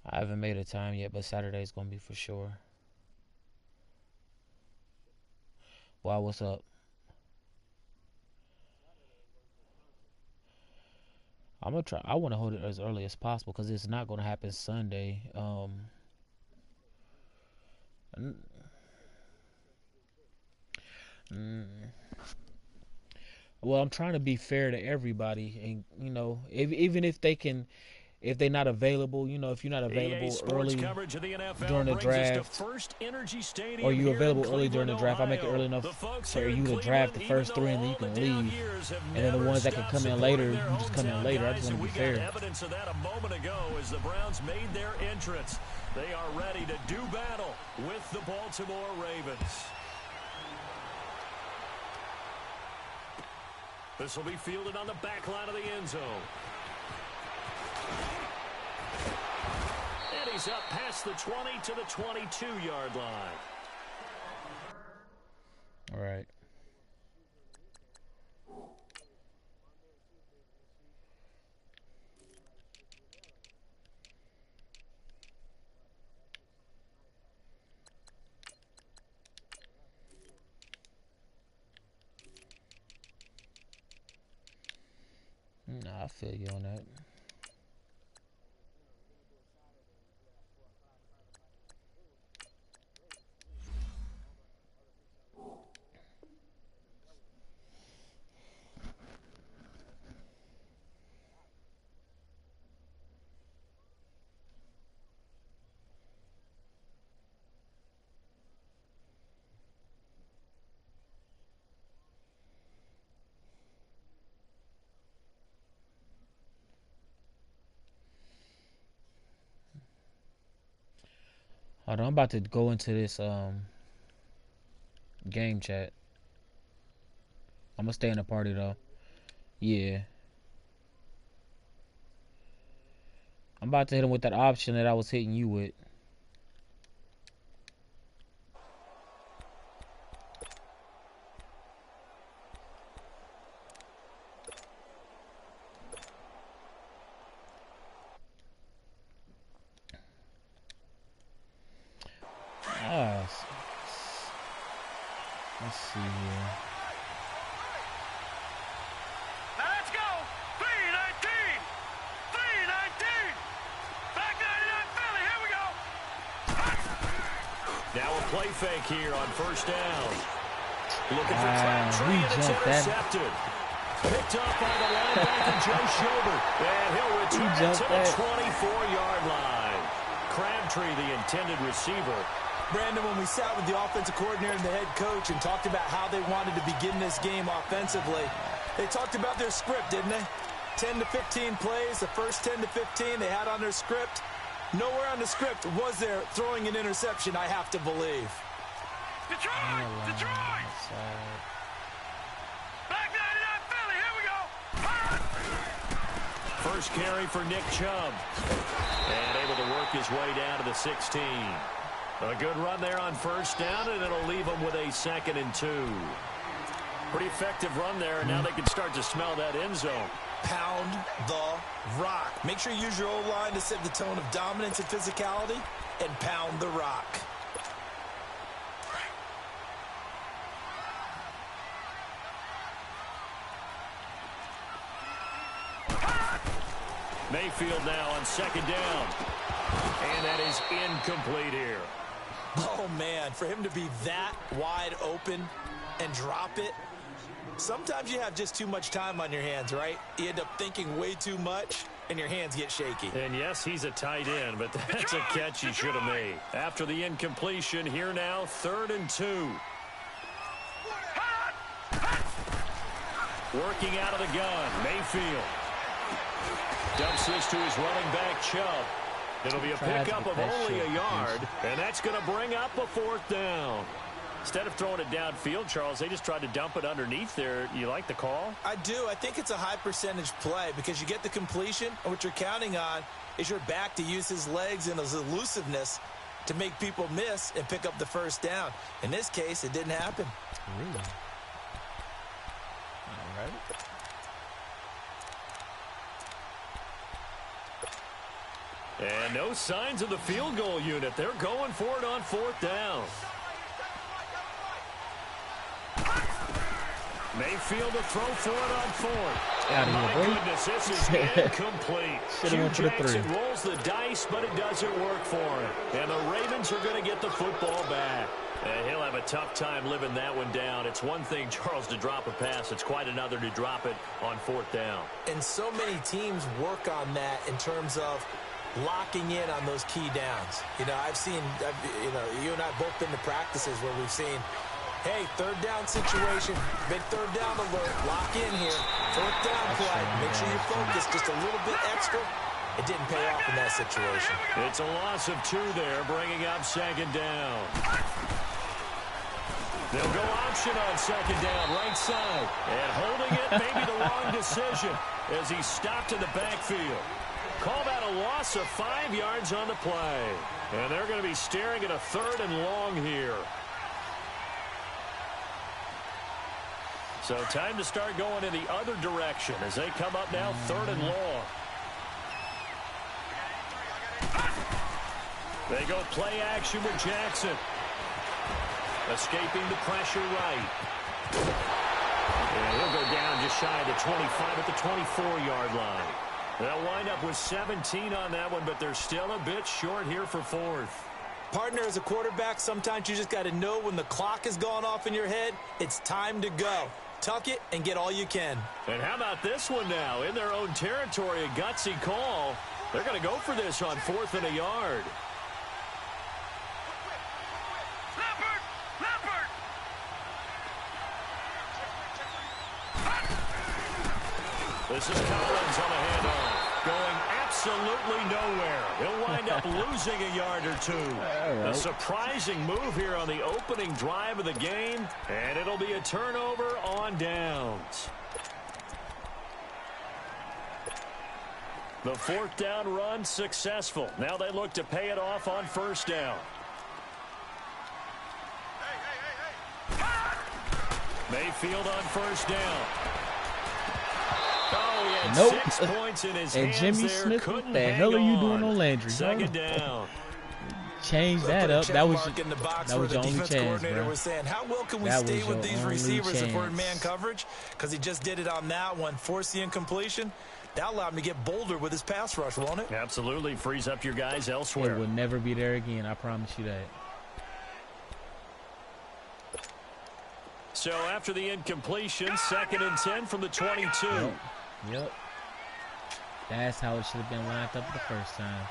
I haven't made a time yet, but Saturday's gonna be for sure. Wow, what's up? I'm gonna try. I want to hold it as early as possible because it's not gonna happen Sunday. N- mm, well, I'm trying to be fair to everybody, and even if they can, if they're not available, if you're not available early during the draft, or you available early during the draft, I make it early enough for you to draft the first three, and then you can leave. And then the ones that can come in later, you just come in later. I just want to be fair. Evidence of that a moment ago as the Browns made their entrance. They are ready to do battle with the Baltimore Ravens. This will be fielded on the back line of the end zone. And he's up past the 20 to the 22-yard line. All right. Nah, I feel you on that. Hold on, I'm about to go into this game chat. I'm gonna stay in the party though. Yeah. I'm about to hit him with that option that I was hitting you with. Let's see here. Now let's go. 319. 319. Back 99 Philly. Here we go. Now a play fake here on first down. Looking for Crabtree, and it's intercepted. Picked up by the linebacker, Joe Schobert. And he'll return it to the 24-yard line. Crabtree, the intended receiver. Brandon, when we sat with the offensive coordinator and the head coach and talked about how they wanted to begin this game offensively, they talked about their script, didn't they? 10 to 15 plays, the first 10 to 15 they had on their script. Nowhere on the script was there throwing an interception, I have to believe. Detroit! Detroit! Back 99 Philly, here we go. First carry for Nick Chubb. And able to work his way down to the 16. A good run there on first down, and it'll leave them with a 2nd and 2. Pretty effective run there, and now they can start to smell that end zone. Pound the rock. Make sure you use your O-line to set the tone of dominance and physicality, and pound the rock. Mayfield now on 2nd down. And that is incomplete here. Oh, man, for him to be that wide open and drop it, sometimes you have just too much time on your hands, right? You end up thinking way too much, and your hands get shaky. And, yes, he's a tight end, but that's a catch he should have made. After the incompletion, here now, 3rd and 2. Working out of the gun, Mayfield. Dumps this to his running back, Chubb. It'll be a pickup of only a yard, and that's going to bring up a 4th down. Instead of throwing it downfield, Charles, they just tried to dump it underneath there. You like the call? I do. I think it's a high percentage play because you get the completion, and what you're counting on is your back to use his legs and his elusiveness to make people miss and pick up the first down. In this case, it didn't happen. Really? All right. And no signs of the field goal unit. They're going for it on 4th down. Mayfield to throw for it on 4th. My goodness, this is incomplete. Hugh Jackson rolls the dice, but it doesn't work for him. And the Ravens are going to get the football back. He'll have a tough time living that one down. It's one thing, Charles, to drop a pass. It's quite another to drop it on 4th down. And so many teams work on that in terms of locking in on those key downs. You know, you and I both been to practices where we've seen, hey, 3rd down situation, big 3rd down alert, lock in here, 4th down play, make sure you focus just a little bit extra. It didn't pay off in that situation. It's a loss of 2 there, bringing up 2nd down. They'll go option on 2nd down, right side. And holding it, maybe the wrong decision as he stopped in the backfield. Call that a loss of 5 yards on the play. And they're going to be staring at a 3rd and long here. So time to start going in the other direction as they come up now 3rd and long. They go play action with Jackson. Escaping the pressure right. And he'll go down just shy of the 25 at the 24-yard line. They'll wind up with 17 on that one, but they're still a bit short here for 4th. Partner, as a quarterback, sometimes you just got to know when the clock has gone off in your head, it's time to go. Tuck it and get all you can. And how about this one now? In their own territory, a gutsy call. They're going to go for this on 4th and a yard. This is Collins on the handoff, going absolutely nowhere. He'll wind up losing a yard or 2. A surprising move here on the opening drive of the game, and it'll be a turnover on downs. The 4th down run successful. Now they look to pay it off on 1st down. Mayfield on 1st down. Nope. 6 points in his and hands Jimmy there. Smith, what Couldn't the hang hell are you on. doing on Landry? 2nd down. Change that up. That was in the box that where was the your only defense chance, coordinator bro. was saying, how well can we That stay was with your these only receivers if we're in chance. man coverage? Because he just did it on that one, forced the incompletion. That allowed him to get bolder with his pass rush, won't it? Absolutely. Frees up your guys elsewhere. It will never be there again. I promise you that. So after the incompletion, 2nd and 10 from the 22. Yep. That's how it should have been lined up the first time.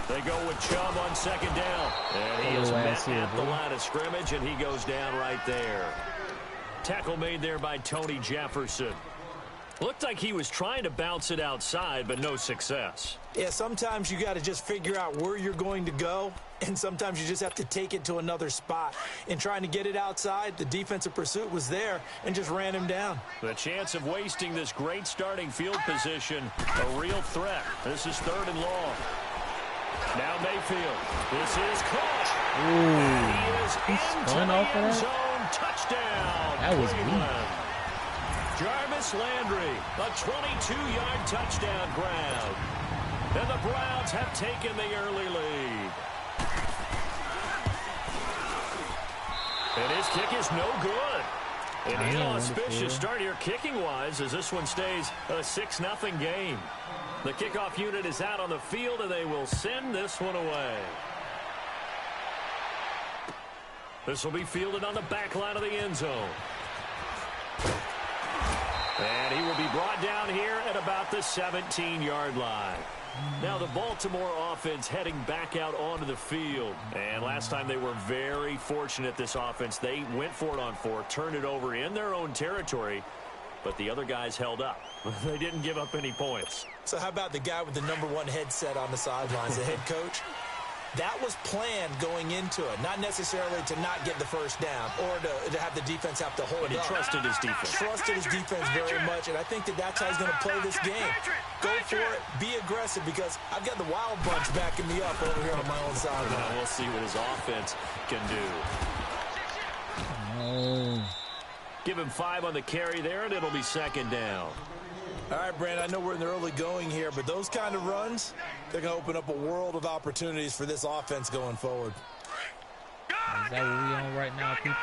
They go with Chubb on 2nd down. And he is met at the line of scrimmage, and he goes down right there. Tackle made there by Tony Jefferson. Looked like he was trying to bounce it outside, but no success. Yeah, sometimes you got to just figure out where you're going to go, and sometimes you just have to take it to another spot. In trying to get it outside, the defensive pursuit was there and just ran him down. The chance of wasting this great starting field position, a real threat. This is 3rd and long. Now Mayfield. This is caught. Ooh. He is into the end zone. Touchdown. That was Cleveland. Jarvis Landry, a 22-yard touchdown grab. And the Browns have taken the early lead. And his kick is no good. An inauspicious start here kicking-wise as this one stays a 6-0 game. The kickoff unit is out on the field, and they will send this one away. This will be fielded on the back line of the end zone. And he will be brought down here at about the 17-yard line. Now the Baltimore offense heading back out onto the field. And last time they were very fortunate, this offense. They went for it on 4, turned it over in their own territory, but the other guys held up. They didn't give up any points. So how about the guy with the #1 headset on the sidelines, the head coach? That was planned going into it, not necessarily to not get the first down or to have the defense have to hold up. But he trusted his defense. Trusted his defense very much, and I think that's how he's going to play this game. Go for it, be aggressive, because I've got the wild bunch backing me up over here on my own sideline. Now we'll see what his offense can do. Oh. Give him 5 on the carry there, and it'll be 2nd down. All right, Brand, I know we're in the early going here, but those kind of runs, they're going to open up a world of opportunities for this offense going forward. Is that what we on right now, people?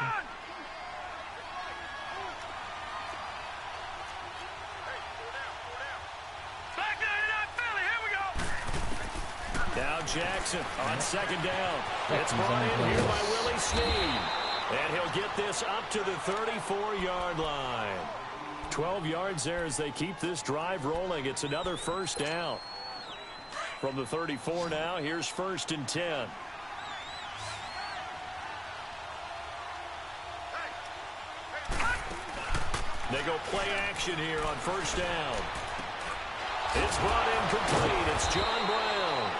Now Jackson on second down. It's brought in here by Willie Snead. And he'll get this up to the 34-yard line. 12 yards there as they keep this drive rolling. It's another first down. From the 34 now, here's 1st and 10. They go play action here on 1st down. It's brought in complete. It's John Brown.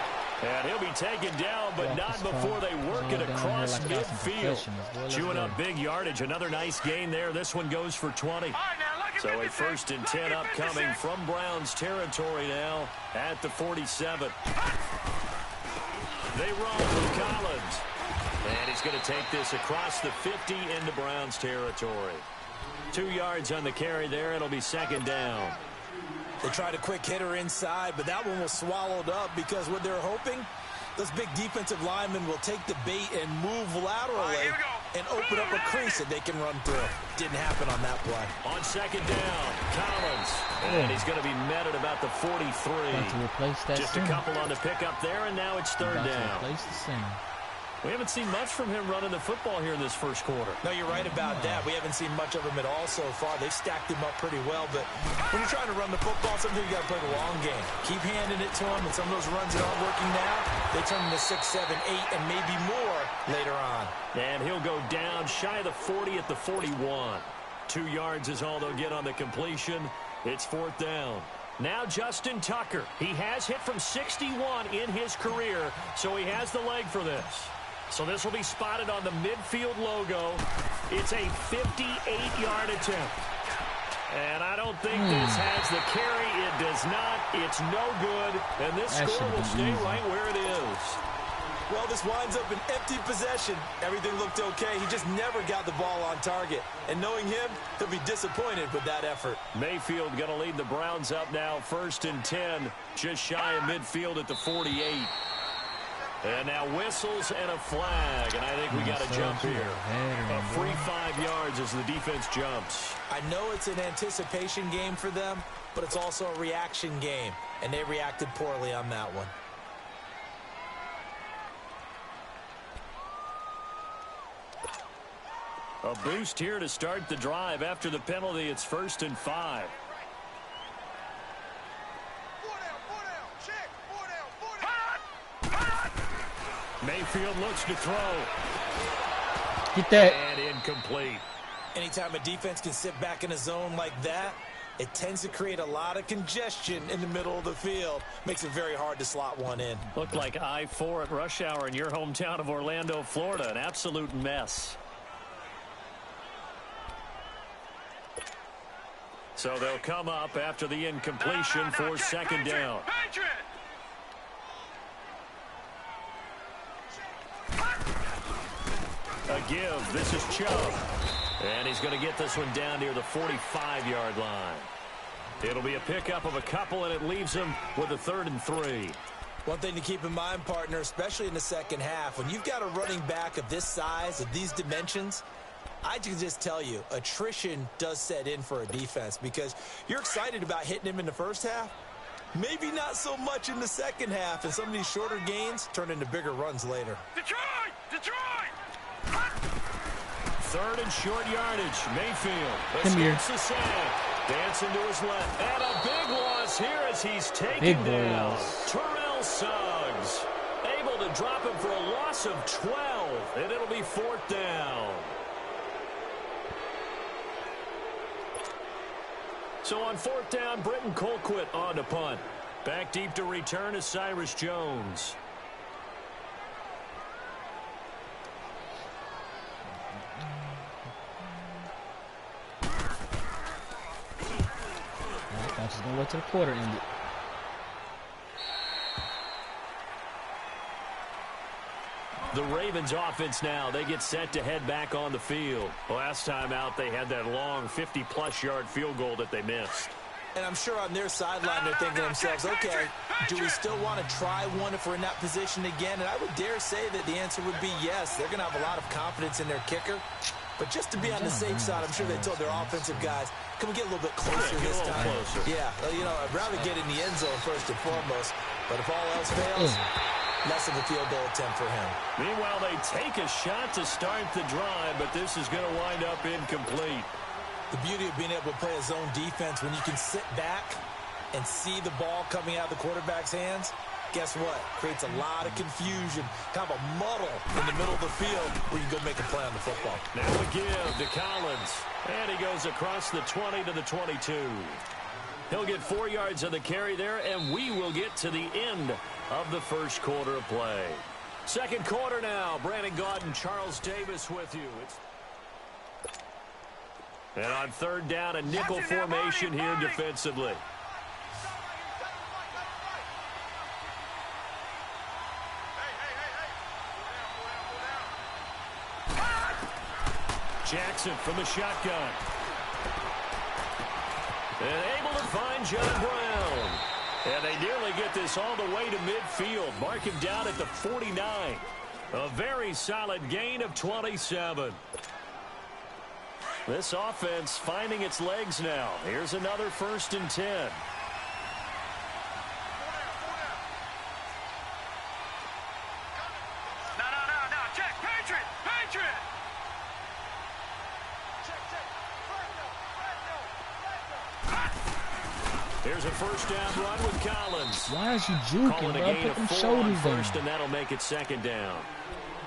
And he'll be taken down, but not before they work it across midfield. Chewing up big yardage. Another nice gain there. This one goes for 20. So a 1st and 10 upcoming from Browns territory now at the 47. They run with Collins. And he's going to take this across the 50 into Browns territory. 2 yards on the carry there. It'll be 2nd down. They tried a quick hitter inside, but that one was swallowed up because what they're hoping, those big defensive linemen will take the bait and move laterally and open up a crease that they can run through. Didn't happen on that play. On 2nd down, Collins. And he's going to be met at about the 43. To replace that Just center. a couple on the pickup there, and now it's 3rd down. Replace the center. We haven't seen much from him running the football here in this first quarter. No, you're right about that. We haven't seen much of him at all so far. They've stacked him up pretty well, but when you're trying to run the football, sometimes you got to play the long game. Keep handing it to him, and some of those runs that aren't working now, they turn into 6, 7, 8, and maybe more later on. And he'll go down shy of the 40 at the 41. 2 yards is all they'll get on the completion. It's 4th down. Now Justin Tucker. He has hit from 61 in his career, so he has the leg for this. So this will be spotted on the midfield logo. It's a 58-yard attempt. And I don't think this has the carry. It does not. It's no good. And this score will stay right where it is. Well, this winds up an empty possession. Everything looked okay. He just never got the ball on target. And knowing him, he'll be disappointed with that effort. Mayfield going to lead the Browns up now. 1st and 10, just shy of midfield at the 48. And now whistles and a flag, and I think we got a jump here. A free 5 yards as the defense jumps. I know it's an anticipation game for them, but it's also a reaction game, and they reacted poorly on that one. A boost here to start the drive. After the penalty, it's 1st and 5. Mayfield looks to throw. Get that. And incomplete. Anytime a defense can sit back in a zone like that, it tends to create a lot of congestion in the middle of the field. Makes it very hard to slot one in. Looked like I-4 at rush hour in your hometown of Orlando, Florida. An absolute mess. So they'll come up after the incompletion for 2nd down. A give. This is Chubb. And he's going to get this one down near the 45-yard line. It'll be a pickup of a couple, and it leaves him with a 3rd and 3. One thing to keep in mind, partner, especially in the second half, when you've got a running back of this size, of these dimensions, I can just tell you, attrition does set in for a defense because you're excited about hitting him in the first half. Maybe not so much in the second half, and some of these shorter gains turn into bigger runs later. Detroit! 3rd and short yardage. Mayfield escapes the sack. Dancing to his left. And a big loss here as he's taken down. Terrell Suggs able to drop him for a loss of 12. And it'll be 4th down. So on 4th down, Britton Colquitt on to punt. Back deep to return is Cyrus Jones. I'm just going to wait till the quarter ended. The Ravens offense now, they get set to head back on the field. Last time out, they had that long 50-plus yard field goal that they missed. And I'm sure on their sideline they're thinking to themselves, okay, do we still want to try one if we're in that position again? And I would dare say that the answer would be yes. They're going to have a lot of confidence in their kicker. But just to be on the safe side, I'm sure they told their offensive guys, can we get a little bit closer this time? Yeah, you know, I'd rather get in the end zone first and foremost. But if all else fails, less of a field goal attempt for him. Meanwhile, they take a shot to start the drive, but this is going to wind up incomplete. The beauty of being able to play a zone defense when you can sit back and see the ball coming out of the quarterback's hands, guess what? Creates a lot of confusion, kind of a muddle in the middle of the field where you can go make a play on the football. Now a give to Collins, and he goes across the 20 to the 22. He'll get 4 yards of the carry there, and we will get to the end of the first quarter of play. Second quarter now. Brandon Gaudin, Charles Davis with you. And on third down, a nickel formation here defensively. Jackson from the shotgun. And able to find John Brown. And they nearly get this all the way to midfield. Mark him down at the 49. A very solid gain of 27. This offense finding its legs now. Here's another 1st and 10. No. Check. Patriot. Here's a first down run with Collins. Why is you juking, bro? Put them shoulders first, down. and that'll make it second down.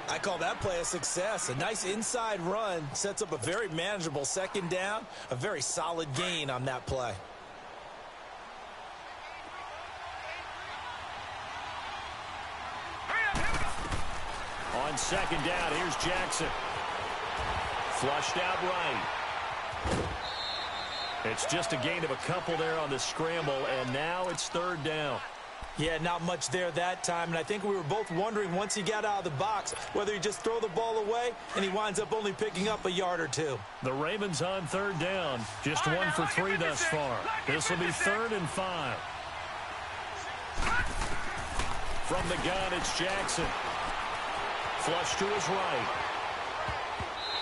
I call that play a success. A nice inside run sets up a very manageable second down. A very solid gain on that play. On second down, here's Jackson. Flushed out right. It's just a gain of a couple there on the scramble, and now it's third down. Yeah, not much there that time, and I think we were both wondering once he got out of the box whether he just throw the ball away, and he winds up only picking up a yard or two. The Ravens on third down, just 1 for 3 thus far. This will be 3rd and 5. From the gun, it's Jackson. Flush to his right.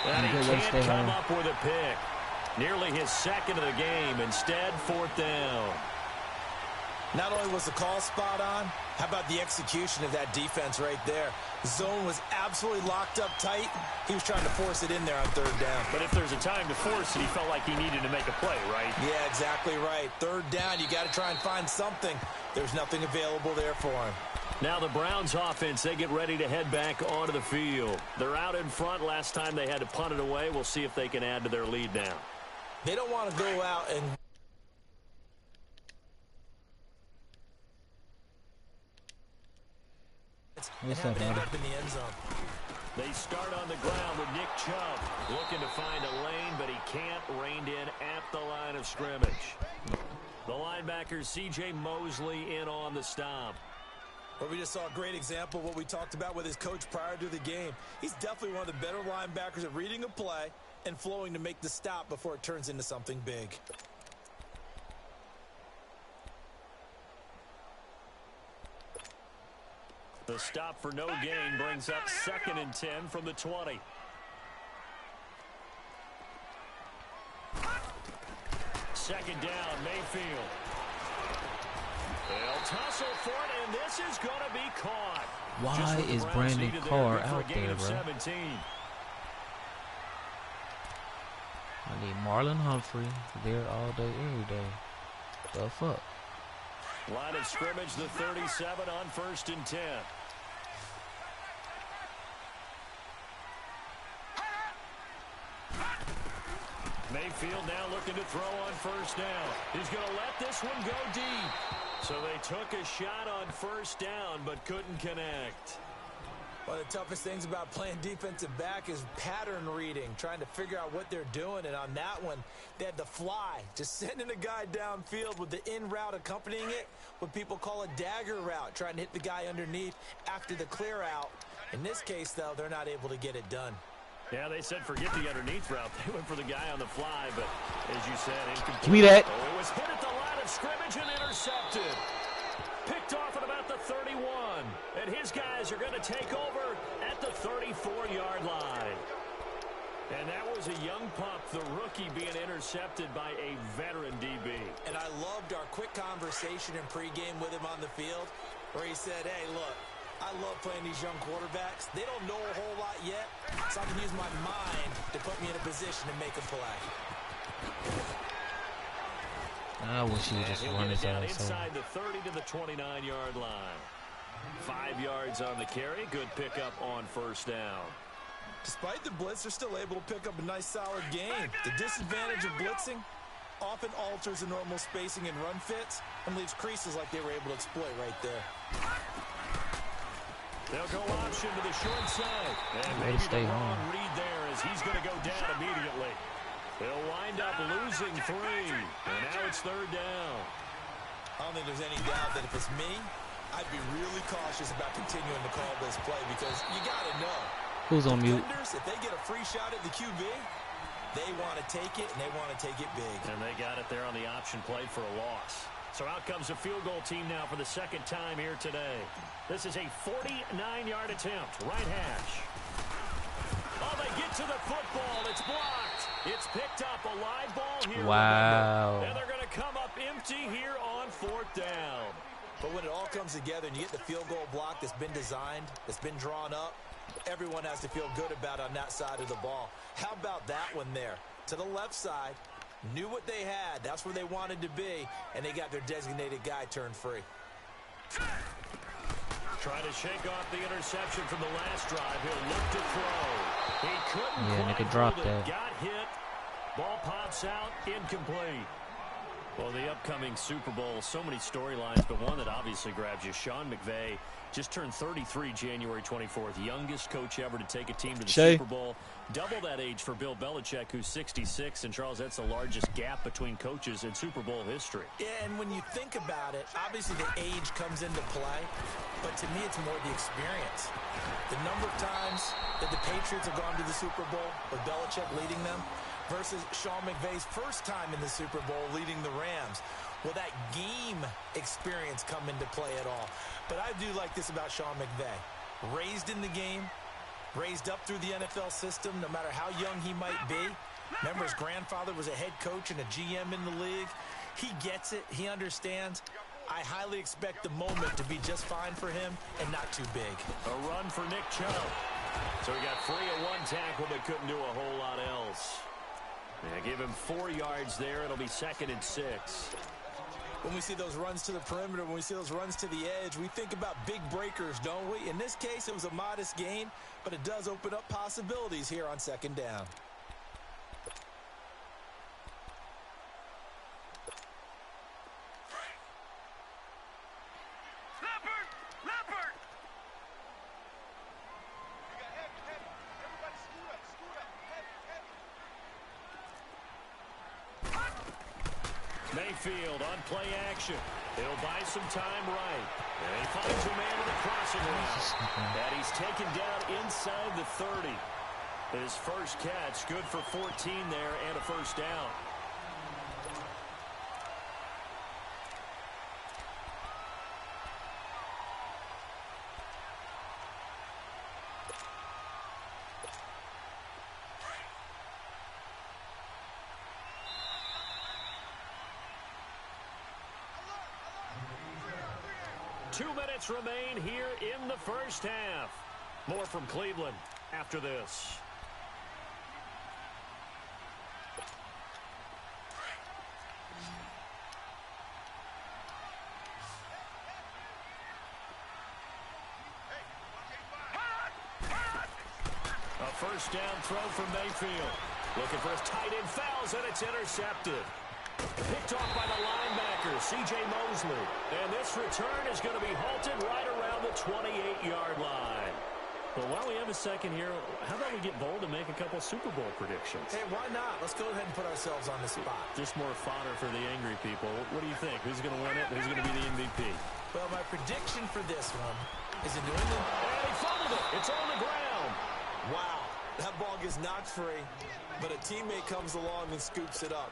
And he can't come up with a pick. Nearly his second of the game. Instead, 4th down. Not only was the call spot on, how about the execution of that defense right there? The zone was absolutely locked up tight. He was trying to force it in there on third down. But if there's a time to force it, he felt like he needed to make a play, right? Yeah, exactly right. Third down, you got to try and find something. There's nothing available there for him. Now the Browns offense, they get ready to head back onto the field. They're out in front. Last time they had to punt it away. We'll see if they can add to their lead now. They don't want to go out and... What's up, man? They start on the ground with Nick Chubb looking to find a lane, but he can't. Reined in at the line of scrimmage. The linebacker C.J. Mosley in on the stop. Well, we just saw a great example of what we talked about with his coach prior to the game. He's definitely one of the better linebackers at reading a play and flowing to make the stop before it turns into something big. The stop for no gain brings up 2nd and 10 from the 20. Second down, Mayfield. They'll tussle for it, and this is going to be caught. Why is Brandon Carr out there, bro? 17. I need Marlon Humphrey there all day, every day. The fuck? Line of scrimmage, the 37 on 1st and 10. Mayfield now looking to throw on 1st down. He's going to let this one go deep. So they took a shot on 1st down, but couldn't connect. One of the toughest things about playing defensive back is pattern reading, trying to figure out what they're doing. And on that one, they had the fly, just sending a guy downfield with the in route accompanying it, what people call a dagger route, trying to hit the guy underneath after the clear out. In this case, though, they're not able to get it done. Yeah, they said forget the underneath route. They went for the guy on the fly, but as you said, incomplete. Give me that. Oh, it was hit at the line of take over at the 34-yard line. And that was a young pup, the rookie, being intercepted by a veteran DB. And I loved our quick conversation in pregame with him on the field where he said, hey, look, I love playing these young quarterbacks. They don't know a whole lot yet, so I can use my mind to put me in a position to make a play. I wish he would just run his ass inside the 30 to the 29-yard line. 5 yards on the carry. Good pickup on first down. Despite the blitz, they're still able to pick up a nice, solid gain. The disadvantage of blitzing often alters the normal spacing and run fits and leaves creases like they were able to exploit right there. They'll go option to the short side. And maybe the wrong read there as he's going to go down immediately. They'll wind up losing 3. And now it's third down. I don't think there's any doubt that if it's me, I'd be really cautious about continuing to call this play because you got to know. Who's on mute? If they get a free shot at the QB, they want to take it, and they want to take it big. And they got it there on the option play for a loss. So out comes a field goal team now for the second time here today. This is a 49-yard attempt, right hash. Oh, they get to the football. It's blocked. It's picked up, a live ball here. Wow. And they're going to come up empty here on fourth down. But when it all comes together and you get the field goal block that's been designed, that's been drawn up, everyone has to feel good about on that side of the ball. How about that one there? To the left side, knew what they had. That's where they wanted to be, and they got their designated guy turned free. Trying to shake off the interception from the last drive. He'll look to throw. He couldn't quite drop hold that. it. Got hit. Ball pops out. Incomplete. Well, the upcoming Super Bowl, so many storylines, but one that obviously grabs you. Sean McVay just turned 33 January 24th. Youngest coach ever to take a team to the Super Bowl. Double that age for Bill Belichick, who's 66. And, Charles, that's the largest gap between coaches in Super Bowl history. Yeah, and when you think about it, obviously the age comes into play. But to me, it's more the experience. The number of times that the Patriots have gone to the Super Bowl with Belichick leading them versus Sean McVay's first time in the Super Bowl leading the Rams. Will that game experience come into play at all? But I do like this about Sean McVay. Raised in the game, raised up through the NFL system, no matter how young he might be. Remember, his grandfather was a head coach and a GM in the league. He gets it. He understands. I highly expect the moment to be just fine for him and not too big. A run for Nick Chubb. So he got free of one tackle but couldn't do a whole lot else. Yeah, give him 4 yards there. It'll be 2nd and 6. When we see those runs to the perimeter, when we see those runs to the edge, we think about big breakers, don't we? In this case, it was a modest gain, but it does open up possibilities here on 2nd down. Mayfield on play action. He'll buy some time right. And he finds a man in the crossing route. And he's taken down inside the 30. His first catch, good for 14 there and a first down. Two minutes remain here in the first half. More from Cleveland after this. A first down throw from Mayfield. Looking for his tight end, fouls, and it's intercepted. Picked off by the linebacker, C.J. Mosley. And this return is going to be halted right around the 28-yard line. Well, while we have a second here, how about we get bold and make a couple Super Bowl predictions? Hey, why not? Let's go ahead and put ourselves on the spot. Just more fodder for the angry people. What do you think? Who's going to win it? Who's going to be the MVP? Well, my prediction for this one is a New England. And he fumbled it. It's on the ground. Wow. That ball gets knocked free, but a teammate comes along and scoops it up.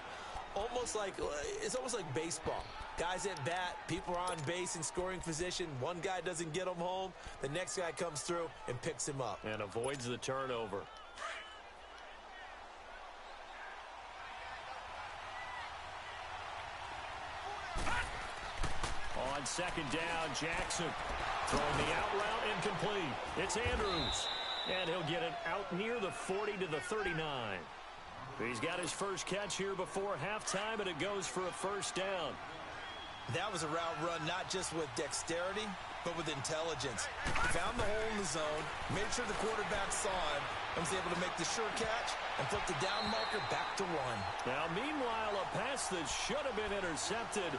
It's almost like baseball. Guys at bat, people are on base in scoring position. One guy doesn't get him home. The next guy comes through and picks him up. And avoids the turnover. On second down, Jackson throwing the out route incomplete. It's Andrews. And he'll get it out near the 40 to the 39. He's got his first catch here before halftime, and it goes for a first down. That was a route run not just with dexterity, but with intelligence. Found the hole in the zone, made sure the quarterback saw him, and was able to make the sure catch and flip the down marker back to one. Now, meanwhile, a pass that should have been intercepted,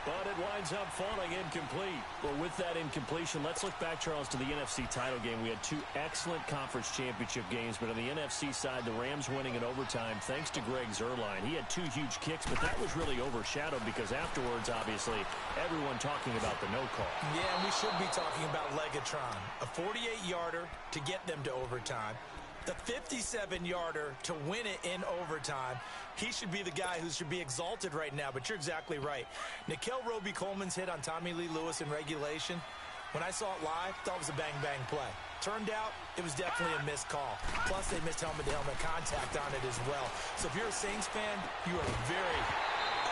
but it winds up falling incomplete. Well, with that incompletion, let's look back, Charles, to the NFC title game. We had two excellent conference championship games, but on the NFC side, the Rams winning in overtime thanks to Greg Zuerlein. He had two huge kicks, but that was really overshadowed because afterwards, obviously, everyone talking about the no call. Yeah, and we should be talking about Legatron. A 48-yarder to get them to overtime. The 57-yarder to win it in overtime. He should be the guy who should be exalted right now, but you're exactly right. Nickel Roby-Coleman's hit on Tommy Lee Lewis in regulation, when I saw it live, thought it was a bang-bang play. Turned out, it was definitely a missed call. Plus, they missed helmet-to-helmet contact on it as well. So if you're a Saints fan, you are very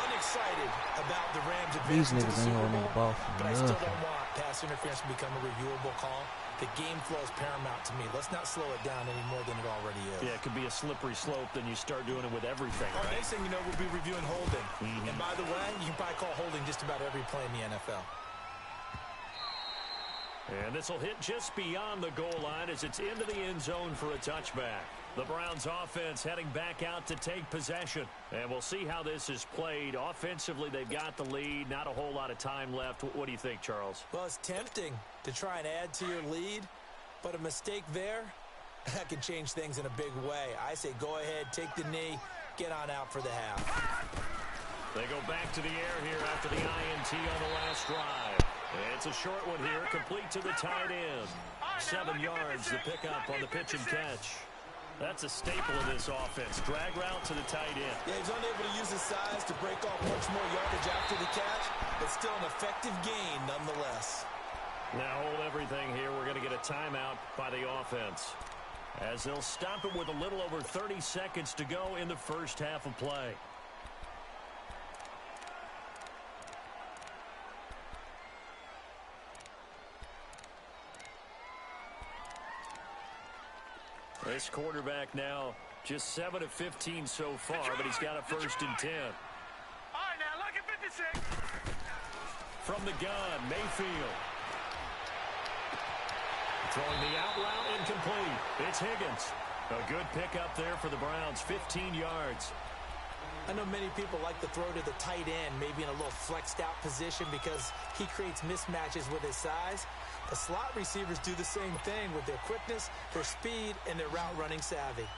unexcited about the Rams advancing to the Super Bowl, but I still don't want pass interference to become a reviewable call. The game flow is paramount to me. Let's not slow it down any more than it already is. Yeah, it could be a slippery slope, then you start doing it with everything, right? Next thing you know, we'll be reviewing holding. And by the way, you can probably call holding just about every play in the NFL. And this will hit just beyond the goal line as it's into the end zone for a touchback. The Browns offense heading back out to take possession. And we'll see how this is played. Offensively, they've got the lead. Not a whole lot of time left. What do you think, Charles? Well, it's tempting to try and add to your lead, but a mistake there, that can change things in a big way. I say go ahead, take the knee, get on out for the half. They go back to the air here after the INT on the last drive. It's a short one here, complete to the tight end. 7 yards, the pickup on the pitch and catch. That's a staple of this offense. Drag route to the tight end. Yeah, he's unable to use his size to break off much more yardage after the catch, but still an effective gain nonetheless. Now hold everything here. We're going to get a timeout by the offense, as they'll stop it with a little over 30 seconds to go in the first half of play. This quarterback now just 7 of 15 so far, but he's got a first and 10. All right, now look at 56. From the gun, Mayfield. Throwing the out route incomplete. It's Higgins. A good pickup there for the Browns, 15 yards. I know many people like to throw to the tight end, maybe in a little flexed out position because he creates mismatches with his size. The slot receivers do the same thing with their quickness, their speed, and their route running savvy.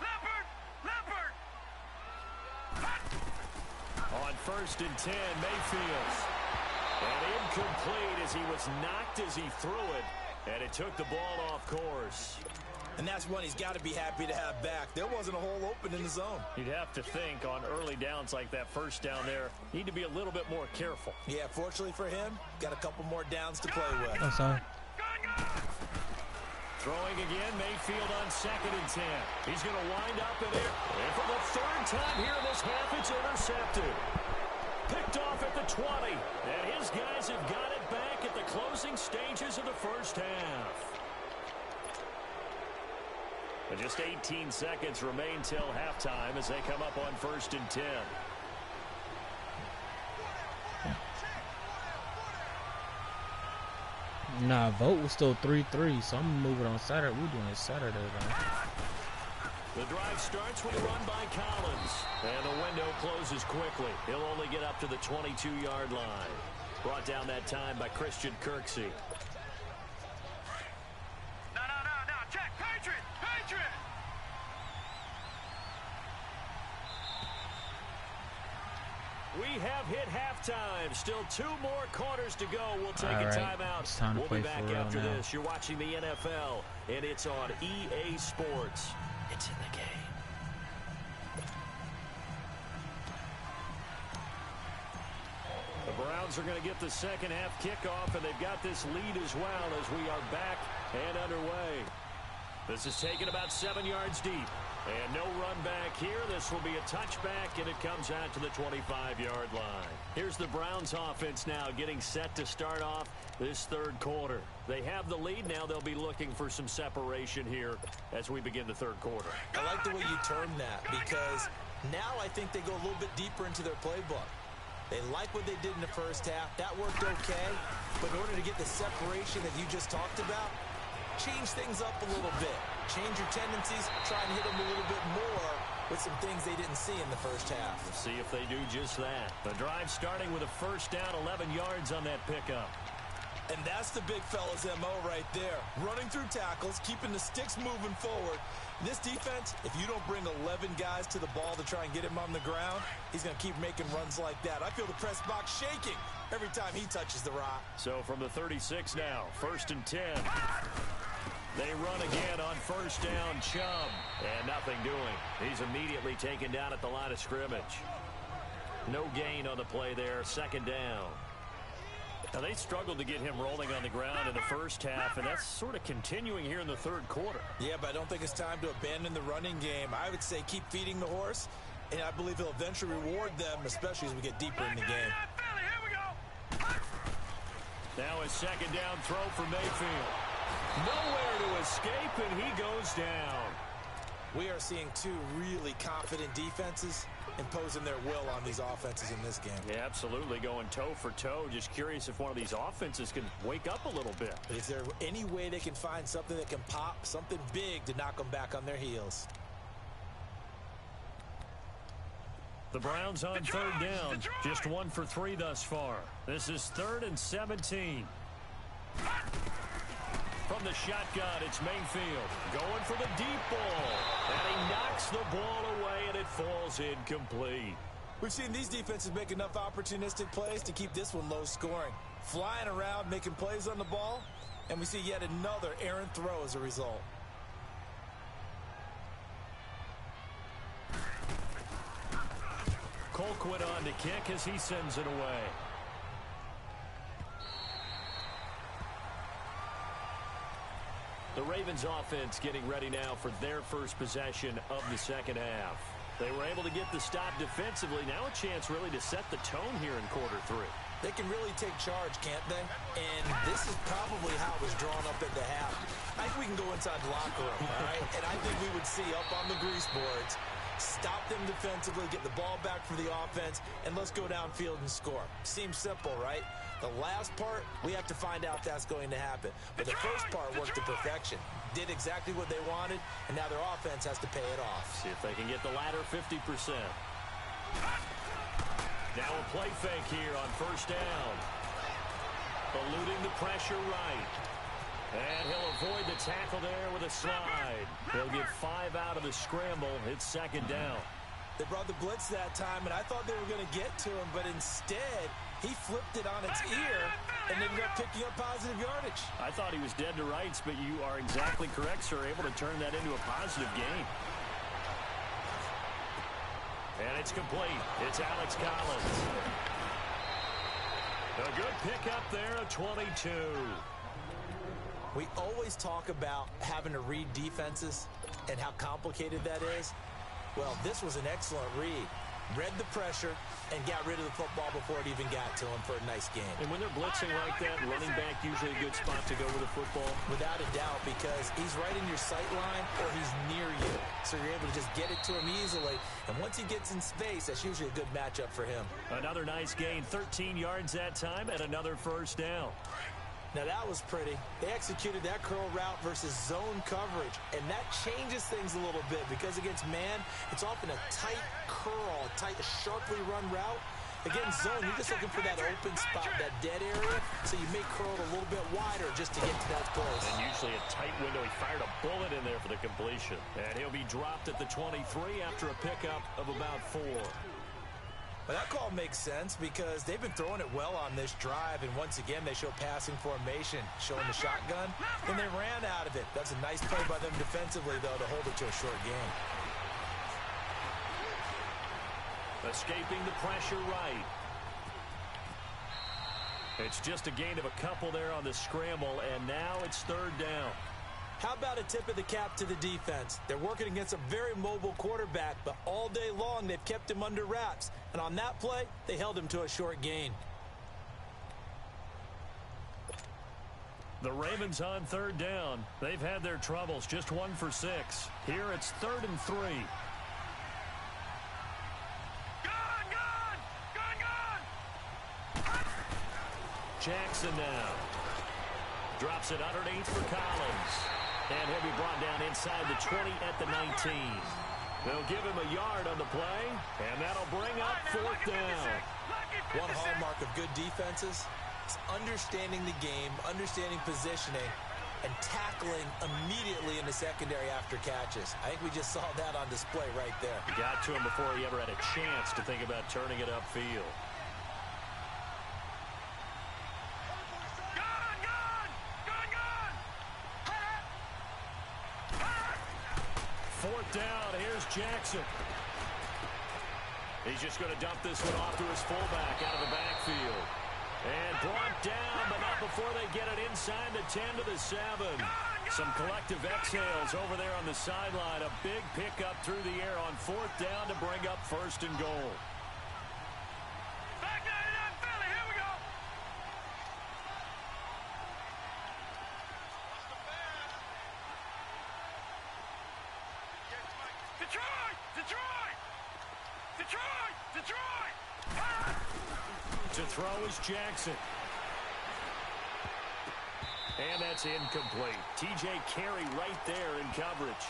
Leopard! On first and 10, Mayfield. And incomplete as he was knocked as he threw it, and it took the ball off course. And that's one he's got to be happy to have back. There wasn't a hole open in the zone. You'd have to think on early downs like that first down there, need to be a little bit more careful. Yeah, fortunately for him, got a couple more downs to play with. Oh, sorry. Throwing again, Mayfield on second and 10. He's going to wind up in there. And for the third time here in this half, it's intercepted. Picked off at the 20. And his guys have got it back at the closing stages of the first half. And just 18 seconds remain till halftime as they come up on first and 10. Nah, vote was still 3-3, so I'm moving on Saturday. We're doing it Saturday, though. The drive starts with a run by Collins. And the window closes quickly. He'll only get up to the 22-yard line. Brought down that time by Christian Kirksey. No, check, Patriot! We have hit halftime. Still 2 more quarters to go. We'll take a timeout. It's time to we'll play be back for real after now. this. You're watching the NFL, and it's on EA Sports. It's in the game. Browns are going to get the second half kickoff, and they've got this lead as well as we are back and underway. This is taken about 7 yards deep. And no run back here. This will be a touchback, and it comes out to the 25-yard line. Here's the Browns offense now getting set to start off this third quarter. They have the lead. Now they'll be looking for some separation here as we begin the third quarter. I like the way you termed that, because now I think they go a little bit deeper into their playbook. They like what they did in the first half. That worked okay. But in order to get the separation that you just talked about, change things up a little bit. Change your tendencies. Try and hit them a little bit more with some things they didn't see in the first half. We'll see if they do just that. The drive starting with a first down, 11 yards on that pickup. And that's the big fella's MO right there. Running through tackles, keeping the sticks moving forward. This defense, if you don't bring 11 guys to the ball to try and get him on the ground, he's going to keep making runs like that. I feel the press box shaking every time he touches the rock. So from the 36 now, 1st and 10. They run again on first down, Chubb. And nothing doing. He's immediately taken down at the line of scrimmage. No gain on the play there, 2nd down. Now, they struggled to get him rolling on the ground in the first half, and that's sort of continuing here in the third quarter. Yeah, but I don't think it's time to abandon the running game. I would say keep feeding the horse, and I believe he'll eventually reward them, especially as we get deeper in the game. Now a 2nd down throw for Mayfield. Nowhere to escape, and he goes down. We are seeing two really confident defenses imposing their will on these offenses in this game. Yeah, absolutely, going toe for toe. Just curious if one of these offenses can wake up a little bit. But is there any way they can find something that can pop, something big to knock them back on their heels? The Browns on 3rd down. Just 1 for 3 thus far. This is 3rd and 17. From the shotgun, it's Mayfield going for the deep ball. And he knocks the ball away, and it falls incomplete. We've seen these defenses make enough opportunistic plays to keep this one low scoring. Flying around, making plays on the ball, and we see yet another errant throw as a result. Colquitt on to kick as he sends it away. The Ravens offense getting ready now for their first possession of the second half. They were able to get the stop defensively. Now a chance really to set the tone here in quarter 3. They can really take charge, can't they? And this is probably how it was drawn up at the half. I think we can go inside the locker room, all right? And I think we would see up on the grease boards, stop them defensively, get the ball back for the offense, and let's go downfield and score. Seems simple, right? The last part, we have to find out if that's going to happen. But the first part worked to perfection. Did exactly what they wanted, and now their offense has to pay it off. See if they can get the latter 50%. Now a play fake here on first down. Eluding the pressure right. And he'll avoid the tackle there with a slide. He'll get 5 out of the scramble. It's 2nd down. They brought the blitz that time, and I thought they were going to get to him, but instead he flipped it on its ear and ended up picking up positive yardage. I thought he was dead to rights, but you are exactly correct, sir. Able to turn that into a positive gain. And it's complete. It's Alex Collins. A good pickup there at 22. We always talk about having to read defenses and how complicated that is. Well, this was an excellent read. Read the pressure and got rid of the football before it even got to him for a nice game. And when they're blitzing like that, running back usually a good spot to go with the football? Without a doubt, because he's right in your sight line or he's near you. So you're able to just get it to him easily. And once he gets in space, that's usually a good matchup for him. Another nice gain, 13 yards that time, and another first down. Now that was pretty. They executed that curl route versus zone coverage, and that changes things a little bit because against man, it's often a tight curl, a tight, sharply run route. Against zone, you're just looking for that open spot, that dead area, so you may curl it a little bit wider just to get to that place. And usually a tight window. He fired a bullet in there for the completion. And he'll be dropped at the 23 after a pickup of about 4. Well, that call makes sense because they've been throwing it well on this drive, and once again they show passing formation, showing the shotgun, and they ran out of it. That's a nice play by them defensively, though, to hold it to a short game. Escaping the pressure right. It's just a gain of a couple there on the scramble, and now it's third down. How about a tip of the cap to the defense? They're working against a very mobile quarterback, but all day long they've kept him under wraps. And on that play, they held him to a short gain. The Ravens on third down. They've had their troubles, just 1 for 6. Here it's 3rd and 3. Jackson now. Drops it underneath for Collins. And he'll be brought down inside the 20 at the 19. They'll give him a yard on the play, and that'll bring up 4th down. One hallmark of good defenses is understanding the game, understanding positioning, and tackling immediately in the secondary after catches. I think we just saw that on display right there. Got to him before he ever had a chance to think about turning it upfield. Fourth down, here's Jackson. He's just going to dump this one off to his fullback out of the backfield. And brought down, but not before they get it inside the 10 to the 7. Some collective exhales over there on the sideline. A big pickup through the air on 4th down to bring up 1st and goal. Back 99 Philly, here we go. Detroit! Detroit! Detroit! Detroit! To throw is Jackson. And that's incomplete. TJ Carey right there in coverage.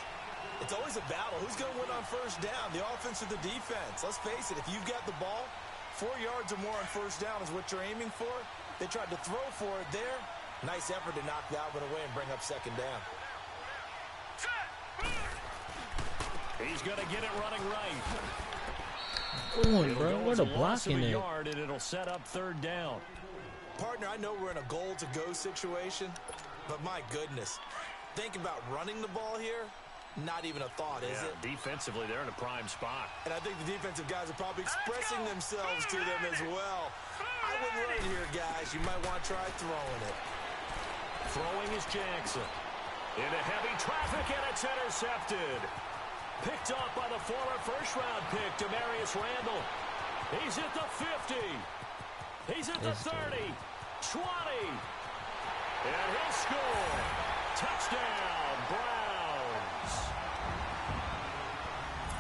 It's always a battle. Who's going to win on 1st down, the offense or the defense? Let's face it, if you've got the ball, 4 yards or more on 1st down is what you're aiming for. They tried to throw for it there. Nice effort to knock that one away and bring up 2nd down. He's going to get it running right. Come on, bro. What a blocking it. Yard, and it'll set up 3rd down. Partner, I know we're in a goal-to-go situation, but my goodness. Think about running the ball here. Not even a thought, is it? Defensively, they're in a prime spot. And I think the defensive guys are probably expressing themselves to them as well. I wouldn't run it here, guys. You might want to try throwing it. Throwing is Jackson. Into heavy traffic, and it's intercepted. Picked off by the former first-round pick, Demarius Randall. He's at the 50. He's at the 30. 20. And he'll score. Touchdown, Browns.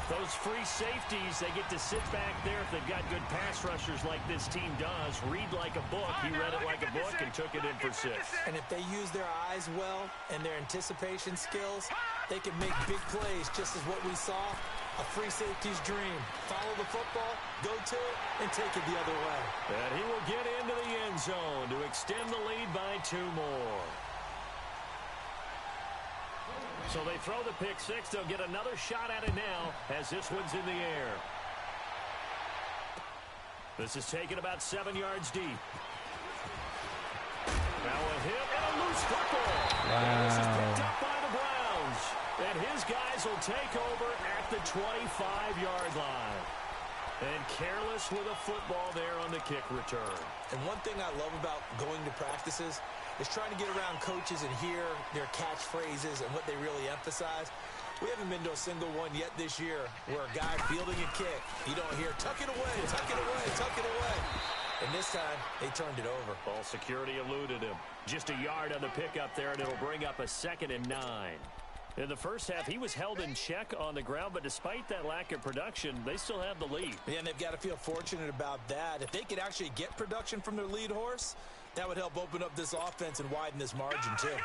Those free safeties, they get to sit back there if they've got good pass rushers like this team does. Read like a book. He read it like a book and took it in for 6. And if they use their eyes well and their anticipation skills, they can make big plays, just as what we saw. A free safety's dream. Follow the football, go to it, and take it the other way. And he will get into the end zone to extend the lead by 2 more. So they throw the pick 6. They'll get another shot at it now as this one's in the air. This is taken about 7 yards deep. Now a hit and a loose football. Wow. And this is picked up by the Browns. And his guys will take over at the 25-yard line. And careless with a football there on the kick return. And one thing I love about going to practices is trying to get around coaches and hear their catchphrases and what they really emphasize. We haven't been to a single one yet this year where a guy fielding a kick, you don't hear, tuck it away, tuck it away, tuck it away. And this time, they turned it over. Ball security eluded him. Just a yard on the pickup there, and it'll bring up a 2nd and 9. In the first half, he was held in check on the ground, but despite that lack of production, they still have the lead. Yeah, and they've got to feel fortunate about that. If they could actually get production from their lead horse, that would help open up this offense and widen this margin, too. Gun!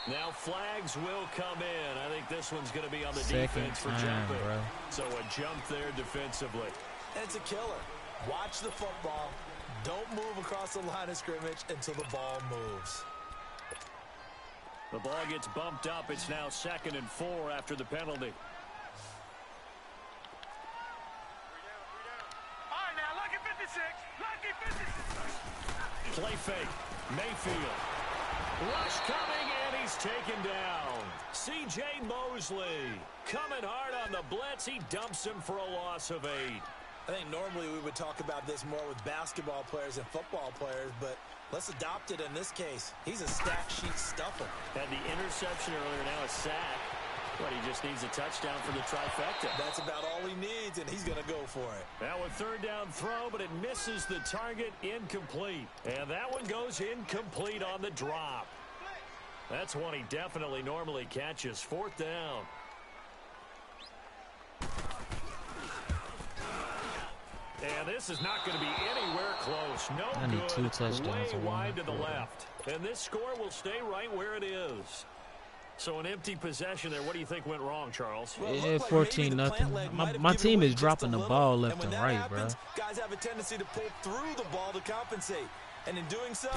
Now flags will come in. I think this one's going to be on the Second defense for time, jumping. bro. So a jump there defensively. And it's a killer. Watch the football. Don't move across the line of scrimmage until the ball moves. The ball gets bumped up. It's now 2nd and 4 after the penalty. All right, now, lucky 56. Lucky 56. Play fake. Mayfield. Rush coming, and he's taken down. C.J. Mosley coming hard on the blitz. He dumps him for a loss of 8. I think normally we would talk about this more with basketball players and football players, but let's adopt it in this case. He's a stat sheet stuffer. Had the interception earlier, now a sack. But he just needs a touchdown for the trifecta. That's about all he needs, and he's going to go for it. Now a third down throw, but it misses the target, incomplete. And that one goes incomplete on the drop. That's one he definitely normally catches. 4th down. And this is not going to be anywhere close. No I need good. 2 touchdowns. Way wide to the left. And this score will stay right where it is. So an empty possession there. What do you think went wrong, Charles? Well, yeah, 14-0. My team is dropping the ball left and right, happens, bro. Guys have a tendency to pull through the ball to compensate. And in doing so,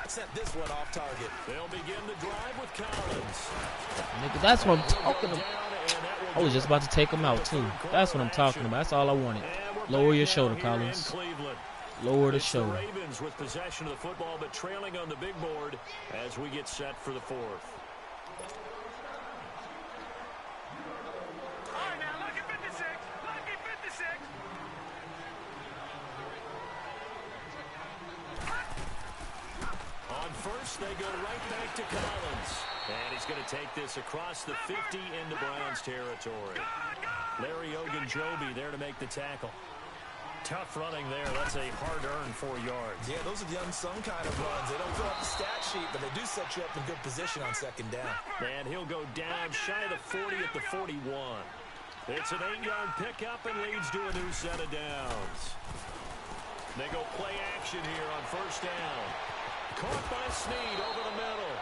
sent this one off target. They'll begin the drive with Collins. Nigga, that's what I'm talking about. I was just about to take him out, too. That's what I'm talking about. That's all I wanted. Lower your shoulder, Collins. Lower the shoulder. Ravens with possession of the football, but trailing on the big board as we get set for the 4th. First, they go right back to Collins. And he's going to take this across the 50 into Browns territory. Larry Ogunjobi there to make the tackle. Tough running there. That's a hard-earned 4 yards. Yeah, those are the unsung kind of runs. They don't fill up the stat sheet, but they do set you up in good position on 2nd down. And he'll go down shy of the 40 at the 41. It's an 8-yard pickup and leads to a new set of downs. They go play action here on 1st down. Caught by Snead over the middle.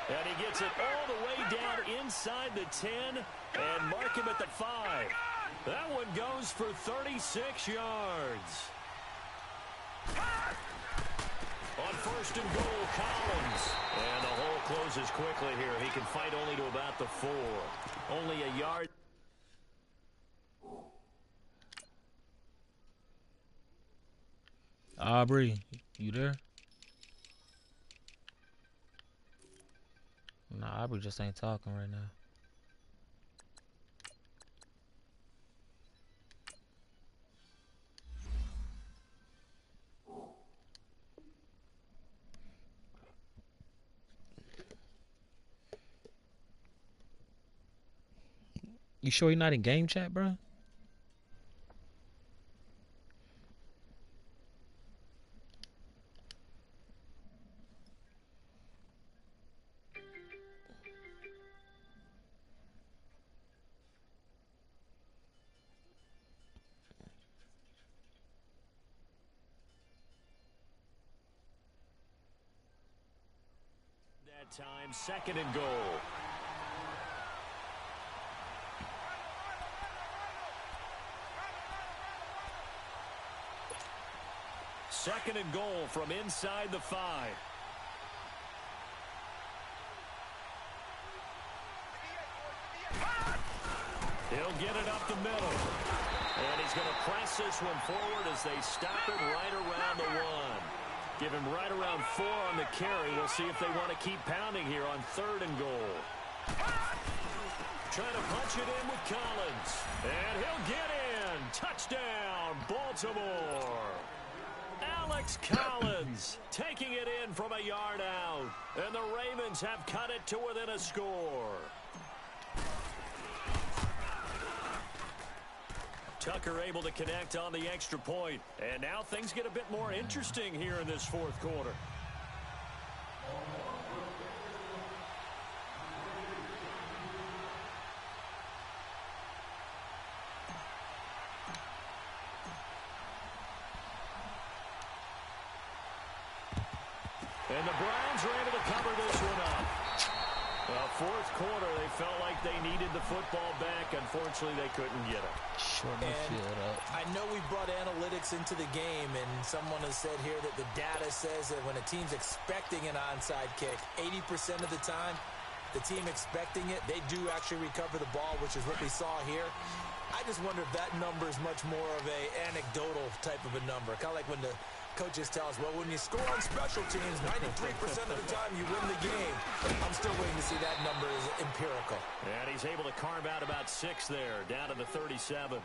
And he gets it all the way down inside the 10 and mark him at the 5. That one goes for 36 yards. On 1st and goal, Collins. And the hole closes quickly here. He can fight only to about the 4. Only a yard. Aubrey, you there? Nah, Aubrey just ain't talking right now. You sure you're not in game chat, bro? Time, 2nd and goal. Second and goal from inside the 5. He'll get it up the middle. And he's going to press this one forward as they stop it right around the 1. Give him right around 4 on the carry. We'll see if they want to keep pounding here on 3rd and goal. Trying to punch it in with Collins. And he'll get in. Touchdown, Baltimore. Alex Collins taking it in from a yard out. And the Ravens have cut it to within a score. Tucker able to connect on the extra point. And now things get a bit more interesting here in this 4th quarter. And the Browns are able to cover this one up. Well, 4th quarter, they felt like they needed the football back. Unfortunately, they couldn't get it. Short the field up. I know we brought analytics into the game, and someone has said here that the data says that when a team's expecting an onside kick, 80% of the time, the team expecting it, they do actually recover the ball, which is what we saw here. I just wonder if that number is much more of a anecdotal type of a number. Kind of like when the coaches tell us, well, when you score on special teams, 93% of the time you win the game. I'm still waiting to see that number is empirical. And he's able to carve out about 6 there, down to the 37.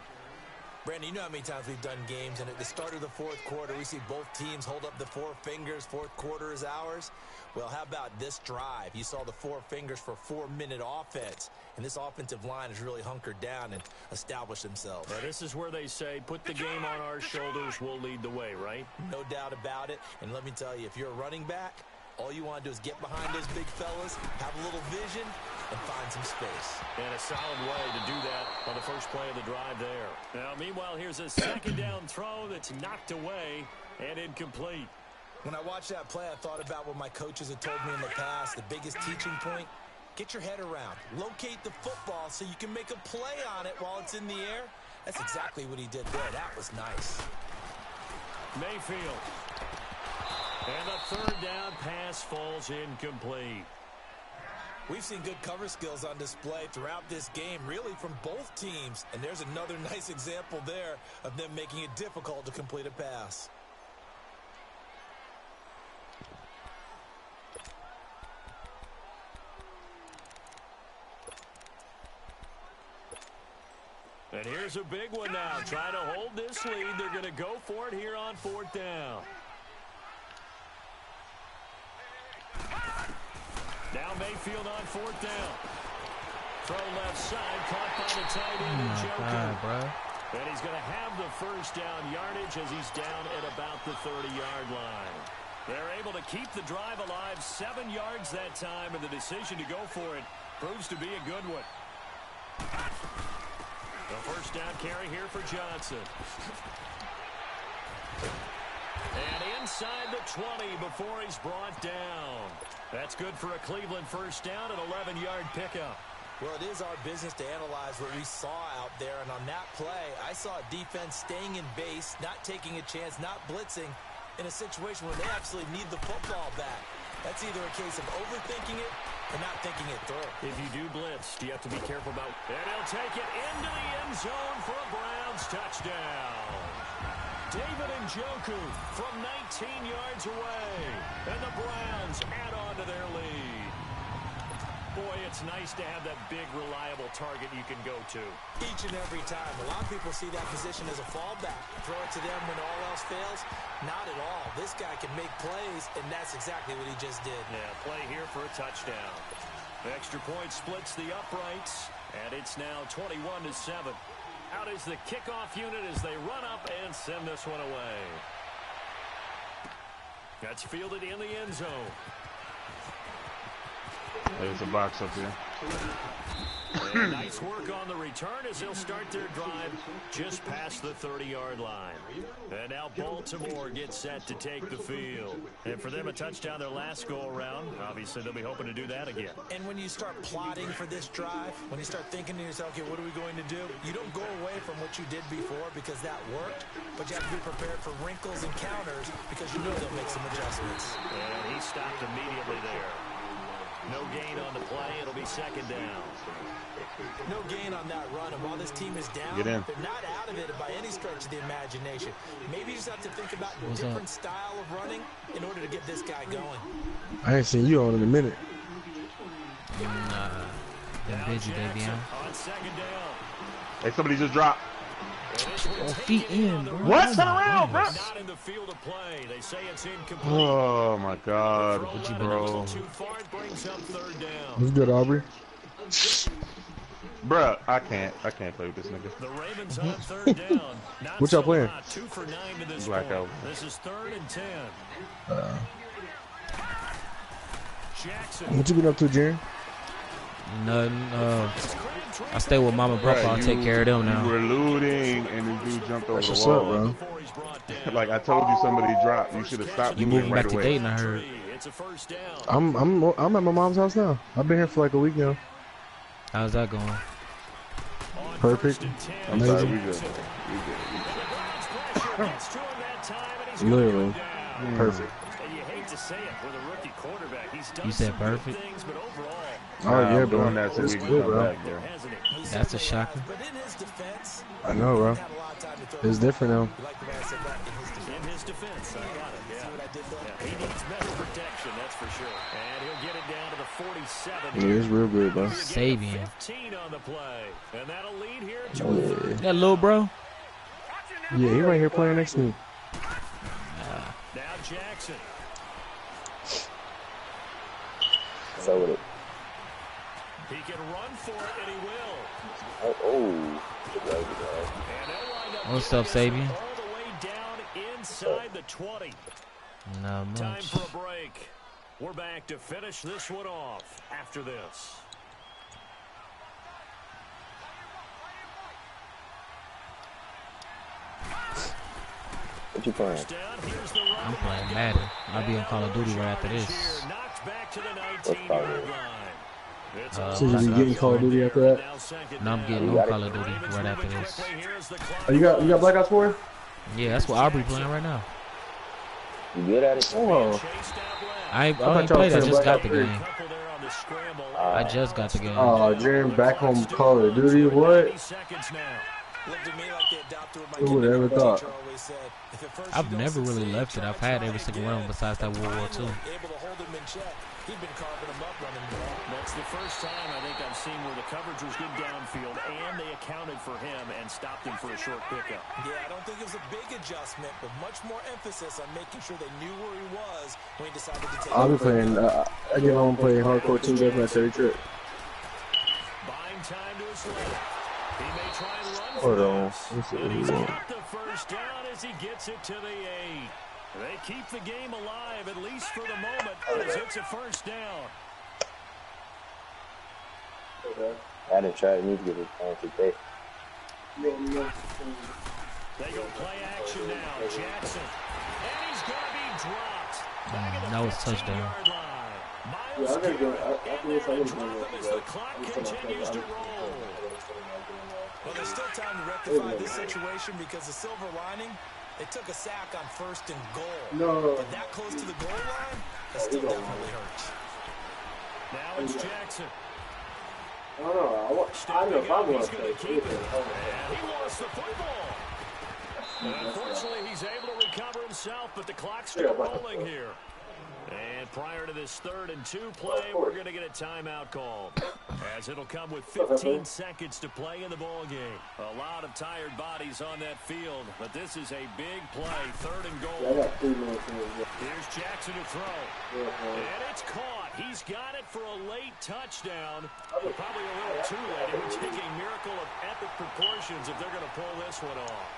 Brandon, you know how many times we've done games, and at the start of the fourth quarter, we see both teams hold up the 4 fingers, fourth quarter is ours. Well, how about this drive? You saw the 4 fingers for 4-minute offense, and this offensive line has really hunkered down and established themselves. Now, this is where they say, put the game on our shoulders, we'll lead the way, right? No doubt about it, and let me tell you, if you're a running back, all you want to do is get behind those big fellas, have a little vision, and find some space. And a solid way to do that on the first play of the drive there. Now, meanwhile, here's a second down throw that's knocked away and incomplete. When I watched that play, I thought about what my coaches had told me in the past. The biggest teaching point, get your head around. Locate the football so you can make a play on it while it's in the air. That's exactly what he did there. That was nice. Mayfield. And the third down pass falls incomplete. We've seen good cover skills on display throughout this game, really from both teams. And there's another nice example there of them making it difficult to complete a pass. And here's a big one now. Trying to hold this lead. They're going to go for it here on 4th down. Now Mayfield on 4th down. Throw left side, caught by the tight end and Joker. And he's going to have the first down yardage as he's down at about the 30-yard line. They're able to keep the drive alive, 7 yards that time, and the decision to go for it proves to be a good one. The first down carry here for Johnson. And inside the 20 before he's brought down. That's good for a Cleveland first down, an 11-yard pickup. Well, it is our business to analyze what we saw out there. And on that play, I saw a defense staying in base, not taking a chance, not blitzing in a situation where they absolutely need the football back. That's either a case of overthinking it or not thinking it through. If you do blitz, you have to be careful about. And he'll take it into the end zone for a Browns touchdown. David Njoku from 19 yards away. And the Browns add on to their lead. Boy, it's nice to have that big, reliable target you can go to. Each and every time. A lot of people see that position as a fallback. Throw it to them when all else fails. Not at all. This guy can make plays, and that's exactly what he just did. Yeah, play here for a touchdown. Extra point splits the uprights, and it's now 21-7. Out is the kickoff unit as they run up and send this one away. That's fielded in the end zone. There's a box up here. And nice work on the return as they'll start their drive just past the 30-yard line. And now Baltimore gets set to take the field. And for them, a touchdown their last go-around. Obviously, they'll be hoping to do that again. And when you start plotting for this drive, when you start thinking to yourself, okay, what are we going to do? You don't go away from what you did before because that worked, but you have to be prepared for wrinkles and counters because you know they'll make some adjustments. And he stopped immediately there. No gain on the play. It'll be second down. No gain on that run. And while this team is down, Get in. they're not out of it by any stretch of the imagination. Maybe you just have to think about a different style of running in order to get this guy going. I ain't seen you on in a minute. Nah. Been busy, baby. On second down. Hey, somebody just dropped. Oh, feet in, bro. What? Turn around, bro. Not in the field of play. They say it's incomplete. Oh, my God, bro. Too far, it brings up third down. What's good, Aubrey? Bruh, I can't play with this nigga. The Ravens on third down. Not What y'all playing? 2 for 9 to this Blackout. point. This is 3rd and 10. Jackson. What you been up to, Jerry? Nothing. I stay with mama and papa. I'll take care of them now. You were looting, and this dude jumped over That's the what's wall. up, bro. Like I told you, somebody dropped. You should have stopped. You moving moving back right to away. Dayton, I heard. It's a first down. I'm at my mom's house now. I've been here for like a week now. How's that going? Perfect. I'm sorry, Amazing. we good. Literally. Perfect. And you hate to say it with a rookie quarterback. He's done You said some good perfect? things, but overall, Oh, yeah, I'm bro. doing that so It's we can good, come bro. back, bro. hasn't it? That's a shocker. But in his defense, I know, bro. had a lot of time to throw It's different now. like the man said that in his defense. In his defense. I got it. Yeah. He needs better protection, that's for sure. And he'll get it down to the 47. Yeah, it's real good, bro. Sabian. 15 on the play. And that'll lead here to a third. That little bro? Yeah, he right here playing next to me. Now Jackson. So with it. He can run for it, and he will. What's up, Sabian? All the way down inside the 20. Not much. Time for a break. We're back to finish this one off after this. What you playing? I'm playing Madden. I'll be on Call of Duty right after this. So you be getting Call of Duty after that? No, I'm getting on Call of Duty right after this. Oh, you got Black Ops 4? Yeah, that's what Aubrey playing right now. You good at it? Oh. I ain't played. I just got the game. I just got the game. Oh, Jaren back home Call of Duty. What? Who would have ever thought? I've never really left it. I've had every single one besides that World War II. He'd been carving them up running the ball. That's the first time I think I've seen where the coverage was good downfield and they accounted for him and stopped him for a short pickup. Yeah, I don't think it was a big adjustment, but much more emphasis on making sure they knew where he was when he decided to take I'll be playing, I get home playing hardcore team deathmatch every trip. Buying time to his left. He may try and run Hold for on. this. And he's got the first down as he gets it to the 8. They keep the game alive, at least for the moment, as it's a first down. I didn't try to need to get it on today. They go play action now. Jackson. And he's going to be dropped. That was touchdown. Miles Garrett in there to drop him as the clock continues to roll. Well, there's still time to rectify this situation because the silver lining, they took a sack on 1st and goal. No. But that close to the goal line, that still definitely hurts. Now it's Jackson. I don't know. I know if I want to play. He wants the football. And unfortunately, he's able to recover himself, but the clock's still rolling here. And prior to this 3rd and 2 play, we're going to get a timeout called, as it'll come with 15 seconds to play in the ball game. A lot of tired bodies on that field, but this is a big play, 3rd and goal. Here's Jackson to throw, and it's caught. He's got it for a late touchdown, but probably a little too late. It would take a miracle of epic proportions if they're going to pull this one off.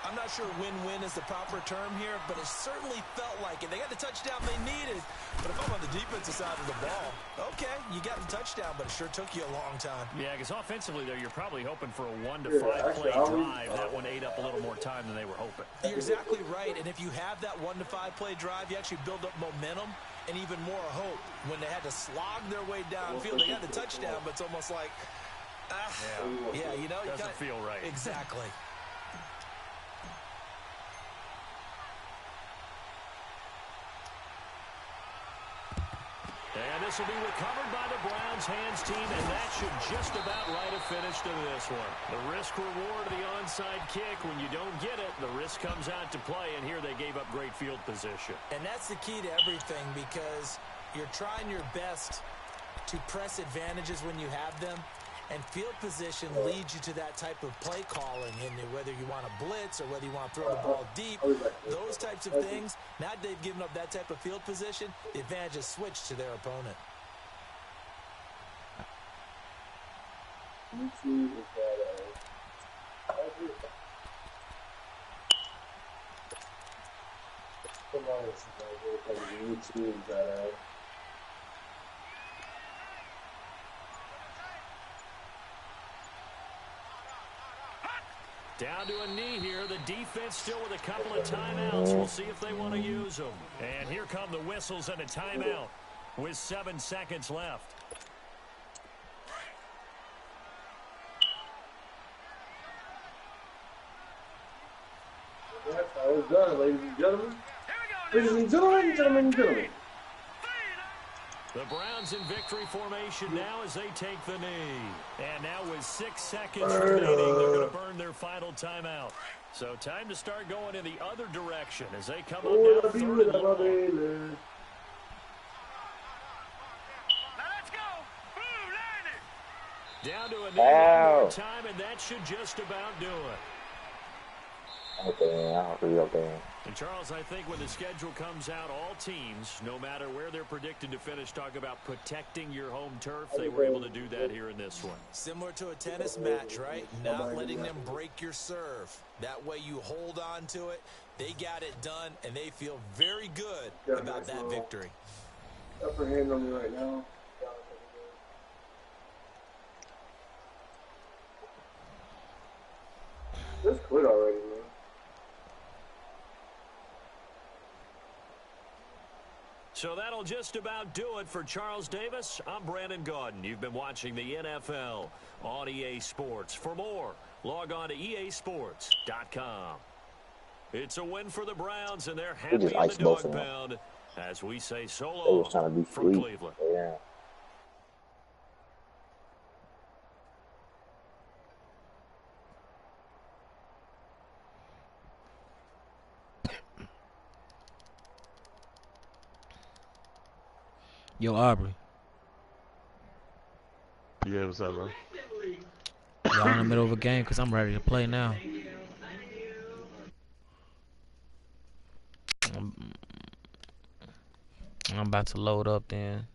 I'm not sure win-win is the proper term here, but it certainly felt like it. They got the touchdown they needed, but if I'm on the defensive side of the ball, okay, you got the touchdown, but it sure took you a long time. Yeah, because offensively, though, you're probably hoping for a 1 to 5 play drive. That one ate up a little more time than they were hoping. You're exactly right, and if you have that 1 to 5 play drive, you actually build up momentum and even more hope. When they had to slog their way downfield, they got the touchdown, but it's almost like, yeah, you know, doesn't feel right. Exactly. And this will be recovered by the Browns hands team, and that should just about write a finish to this one. The risk-reward of the onside kick, when you don't get it, the risk comes out to play, and here they gave up great field position. And that's the key to everything, because you're trying your best to press advantages when you have them, and field position leads you to that type of play calling, and whether you want to blitz or whether you want to throw the ball deep, those types of things. Now that they've given up that type of field position, the advantage is switched to their opponent. Down to a knee here. The defense still with a couple of timeouts. We'll see if they want to use them. And here come the whistles and a timeout with 7 seconds left. That's how it's done, ladies and gentlemen. Ladies and gentlemen, gentlemen, gentlemen. The Browns in victory formation now as they take the knee. And now with 6 seconds remaining, they're going to burn their final timeout. So time to start going in the other direction as they come up now 3rd and long. Let's go. Blue landed. Down to a knee one more time, and that should just about do it. Okay. And Charles, I think when the schedule comes out, all teams, no matter where they're predicted to finish, talk about protecting your home turf. They were able to do that here in this one. Similar to a tennis match, right? Not letting them break your serve. That way you hold on to it. They got it done, and they feel very good about that victory. Upper hand on me right now. Just quit already, man. So that'll just about do it for Charles Davis. I'm Brandon Gaudin. You've been watching the NFL on EA Sports. For more, log on to easports.com. It's a win for the Browns, and they're happy in the dog pound as we say so long from Cleveland. Yeah. Yo, Aubrey. Yeah, what's up, bro? Y'all in the middle of a game because I'm ready to play now. I'm about to load up then.